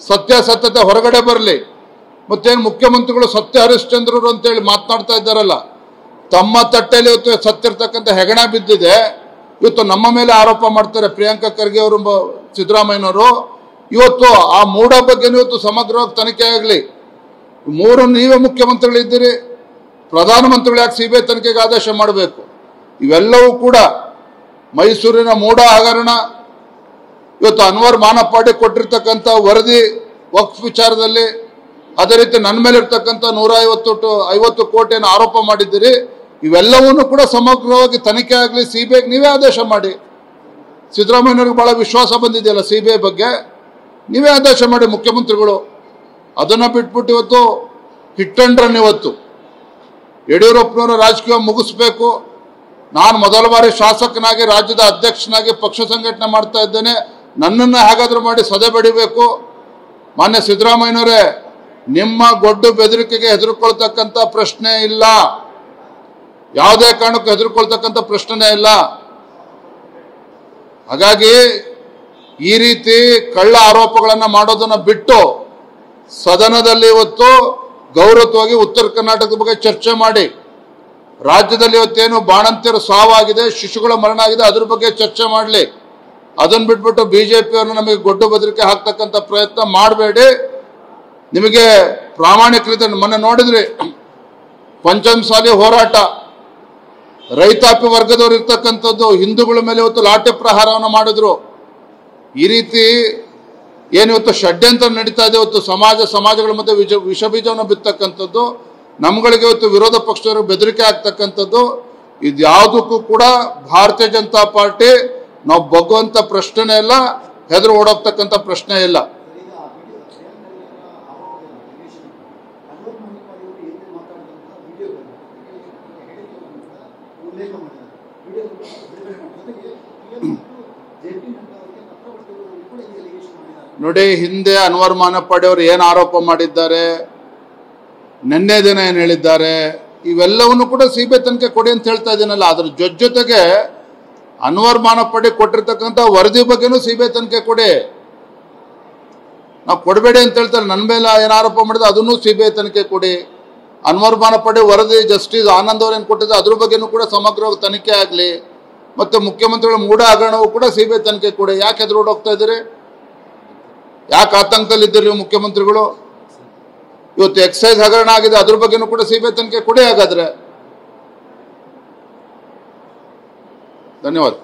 ಸತ್ಯಾಸತ್ಯತೆ ಹೊರಗಡೆ ಬರಲಿ. ಮತ್ತೇನು ಮುಖ್ಯಮಂತ್ರಿಗಳು ಸತ್ಯ ಹರಿಶ್ಚಂದ್ರರು ಅಂತೇಳಿ ಮಾತನಾಡ್ತಾ ಇದ್ದಾರಲ್ಲ, ತಮ್ಮ ತಟ್ಟೆಯಲ್ಲಿ ಇವತ್ತು ಸತ್ತಿರ್ತಕ್ಕಂಥ ಹೆಗಣ ಬಿದ್ದಿದೆ. ಇವತ್ತು ನಮ್ಮ ಮೇಲೆ ಆರೋಪ ಮಾಡ್ತಾರೆ ಪ್ರಿಯಾಂಕಾ ಖರ್ಗೆ ಅವರು, ಸಿದ್ದರಾಮಯ್ಯನವರು. ಇವತ್ತು ಆ ಮೂಢ ಬಗ್ಗೆ ಇವತ್ತು ಸಮಗ್ರವಾಗಿ ತನಿಖೆ ಆಗಲಿ. ಮೂರು ನೀವೇ ಮುಖ್ಯಮಂತ್ರಿಗಳಿದ್ದೀರಿ, ಪ್ರಧಾನಮಂತ್ರಿಗಳು ಯಾಕೆ ಸಿಬಿಐ ತನಿಖೆಗೆ ಆದೇಶ ಮಾಡಬೇಕು? ಇವೆಲ್ಲವೂ ಕೂಡ ಮೈಸೂರಿನ ಮೂಢ ಹಗರಣ. ಇವತ್ತು ಅನ್ವರ್ ಮಾನಪ್ಪಾಡಿ ಕೊಟ್ಟಿರ್ತಕ್ಕಂಥ ವರದಿ ವಕ್ಫ್ ವಿಚಾರದಲ್ಲಿ, ಅದೇ ರೀತಿ ನನ್ನ ಮೇಲೆ ಇರ್ತಕ್ಕಂಥ 150 ಕೋಟಿಯನ್ನು ಆರೋಪ ಮಾಡಿದ್ದೀರಿ. ಇವೆಲ್ಲವನ್ನೂ ಕೂಡ ಸಮಗ್ರವಾಗಿ ತನಿಖೆ ಆಗಲಿ, ಸಿಬಿಐಗೆ ನೀವೇ ಆದೇಶ ಮಾಡಿ. ಸಿದ್ದರಾಮಯ್ಯವ್ರಿಗೆ ಬಹಳ ವಿಶ್ವಾಸ ಬಂದಿದೆಯಲ್ಲ ಸಿಬಿಐ ಬಗ್ಗೆ, ನೀವೇ ಆದೇಶ ಮಾಡಿ ಮುಖ್ಯಮಂತ್ರಿಗಳು. ಅದನ್ನು ಬಿಟ್ಬಿಟ್ಟು ಇವತ್ತು ಹಿಟ್ ಅಂಡ್ ರನ್. ಇವತ್ತು ಯಡಿಯೂರಪ್ಪನವರ ರಾಜಕೀಯ ಮುಗಿಸ್ಬೇಕು. ನಾನು ಮೊದಲ ಬಾರಿ ಶಾಸಕನಾಗಿ, ರಾಜ್ಯದ ಅಧ್ಯಕ್ಷನಾಗಿ ಪಕ್ಷ ಸಂಘಟನೆ ಮಾಡ್ತಾ ಇದ್ದೇನೆ. ನನ್ನನ್ನು ಹೇಗಾದ್ರೂ ಮಾಡಿ ಸದೆ ಬಡಿಬೇಕು. ಮಾನ್ಯ ಸಿದ್ದರಾಮಯ್ಯನವರೇ, ನಿಮ್ಮ ಗೊಡ್ಡು ಬೆದರಿಕೆಗೆ ಹೆದರ್ಕೊಳ್ತಕ್ಕಂಥ ಪ್ರಶ್ನೆ ಇಲ್ಲ. ಯಾವುದೇ ಕಾರಣಕ್ಕೂ ಹೆದರ್ಕೊಳ್ತಕ್ಕಂಥ ಪ್ರಶ್ನೆ ಇಲ್ಲ. ಹಾಗಾಗಿ ಈ ರೀತಿ ಕಳ್ಳ ಆರೋಪಗಳನ್ನು ಮಾಡೋದನ್ನ ಬಿಟ್ಟು ಸದನದಲ್ಲಿ ಇವತ್ತು ಗೌರವವಾಗಿ ಉತ್ತರ ಕರ್ನಾಟಕದ ಬಗ್ಗೆ ಚರ್ಚೆ ಮಾಡಿ, ರಾಜ್ಯದಲ್ಲಿ ಇವತ್ತೇನು ಬಾಣಂತಿಯರು ಸಾವಾಗಿದೆ, ಶಿಶುಗಳ ಮರಣ ಆಗಿದೆ, ಅದ್ರ ಬಗ್ಗೆ ಚರ್ಚೆ ಮಾಡಲಿ. ಅದನ್ನು ಬಿಟ್ಬಿಟ್ಟು ಬಿಜೆಪಿಯವ್ರನ್ನ ನಮಗೆ ಗೊಡ್ಡು ಬೆದರಿಕೆ ಹಾಕ್ತಕ್ಕಂಥ ಪ್ರಯತ್ನ ಮಾಡಬೇಡಿ. ನಿಮಗೆ ಪ್ರಾಮಾಣಿಕತೆ ಮೊನ್ನೆ ನೋಡಿದ್ರಿ, ಪಂಚಮಸಾಲಿ ಹೋರಾಟ, ರೈತಾಪಿ ವರ್ಗದವರು ಇರ್ತಕ್ಕಂಥದ್ದು, ಹಿಂದೂಗಳ ಮೇಲೆ ಇವತ್ತು ಲಾಠಿ ಪ್ರಹಾರವನ್ನು ಮಾಡಿದ್ರು. ಈ ರೀತಿ ಏನಿವತ್ತು ಷಡ್ಯಂತ್ರ ನಡೀತಾ ಇದೆ. ಇವತ್ತು ಸಮಾಜಗಳ ಮಧ್ಯೆ ವಿಷ ಬೀಜವನ್ನು ಬಿತ್ತಕ್ಕಂಥದ್ದು, ನಮ್ಗಳಿಗೆ ಇವತ್ತು ವಿರೋಧ ಪಕ್ಷದವರು ಬೆದರಿಕೆ ಆಗ್ತಕ್ಕಂಥದ್ದು, ಇದ್ಯಾವುದಕ್ಕೂ ಕೂಡ ಭಾರತೀಯ ಜನತಾ ಪಾರ್ಟಿ ನಾವು ಬಗ್ಗುವಂಥ ಪ್ರಶ್ನೆ ಇಲ್ಲ, ಹೆದರು ಓಡೋಗ್ತಕ್ಕಂಥ ಪ್ರಶ್ನೆ ಇಲ್ಲ. ನೋಡಿ, ಹಿಂದೆ ಅನ್ವರ್ ಮಾನಪ್ಪಾಡಿ ಅವರು ಏನು ಆರೋಪ ಮಾಡಿದ್ದಾರೆ, ನಿನ್ನೆ ದಿನ ಏನು ಹೇಳಿದ್ದಾರೆ, ಇವೆಲ್ಲವನ್ನು ಕೂಡ ಸಿಬಿಐ ತನಿಖೆ ಕೊಡಿ ಅಂತ ಹೇಳ್ತಾ ಇದ್ದೀನಲ್ಲ. ಅದ್ರ ಜೊತೆಗೆ ಅನ್ವರ್ ಮಾನಪ್ಪಾಡಿ ಕೊಟ್ಟಿರ್ತಕ್ಕಂಥ ವರದಿ ಬಗ್ಗೆನೂ ಸಿಬಿಐ ತನಿಖೆ ಕೊಡಿ. ನಾವು ಕೊಡಬೇಡಿ ಅಂತ ಹೇಳ್ತಾರೆ. ನನ್ನ ಮೇಲೆ ಏನು ಆರೋಪ ಮಾಡಿದ್ರೆ ಅದನ್ನು ಸಿಬಿಐ ತನಿಖೆ ಕೊಡಿ. ಅನ್ವರ್ ಮಾನಪ್ಪಾಡಿ ವರದಿ ಜಸ್ಟಿಸ್ ಆನಂದ್ ಅವ್ರು ಏನು ಕೊಟ್ಟಿದ್ದಾರೆ ಅದ್ರ ಬಗ್ಗೆನೂ ಕೂಡ ಸಮಗ್ರವಾಗಿ ತನಿಖೆ ಆಗಲಿ. ಮತ್ತು ಮುಖ್ಯಮಂತ್ರಿಗಳ ಮೂಢ ಹಗರಣವೂ ಕೂಡ ಸಿಬಿಐ ತನಿಖೆ ಕೊಡಿ. ಯಾಕೆ ಹೆದರೋಡ್ ಹೋಗ್ತಾ ಇದ್ದೀರಿ? ಯಾಕೆ ಆತಂಕದಲ್ಲಿ ಇದ್ದೀರಿ ಮುಖ್ಯಮಂತ್ರಿಗಳು? ಇವತ್ತು ಎಕ್ಸೈಸ್ ಹಗರಣ ಆಗಿದೆ, ಅದ್ರ ಬಗ್ಗೆನೂ ಕೂಡ ಸಿಬಿಐ ತನಿಖೆ ಕೊಡಿ. ಹಾಗಾದ್ರೆ ಧನ್ಯವಾದ.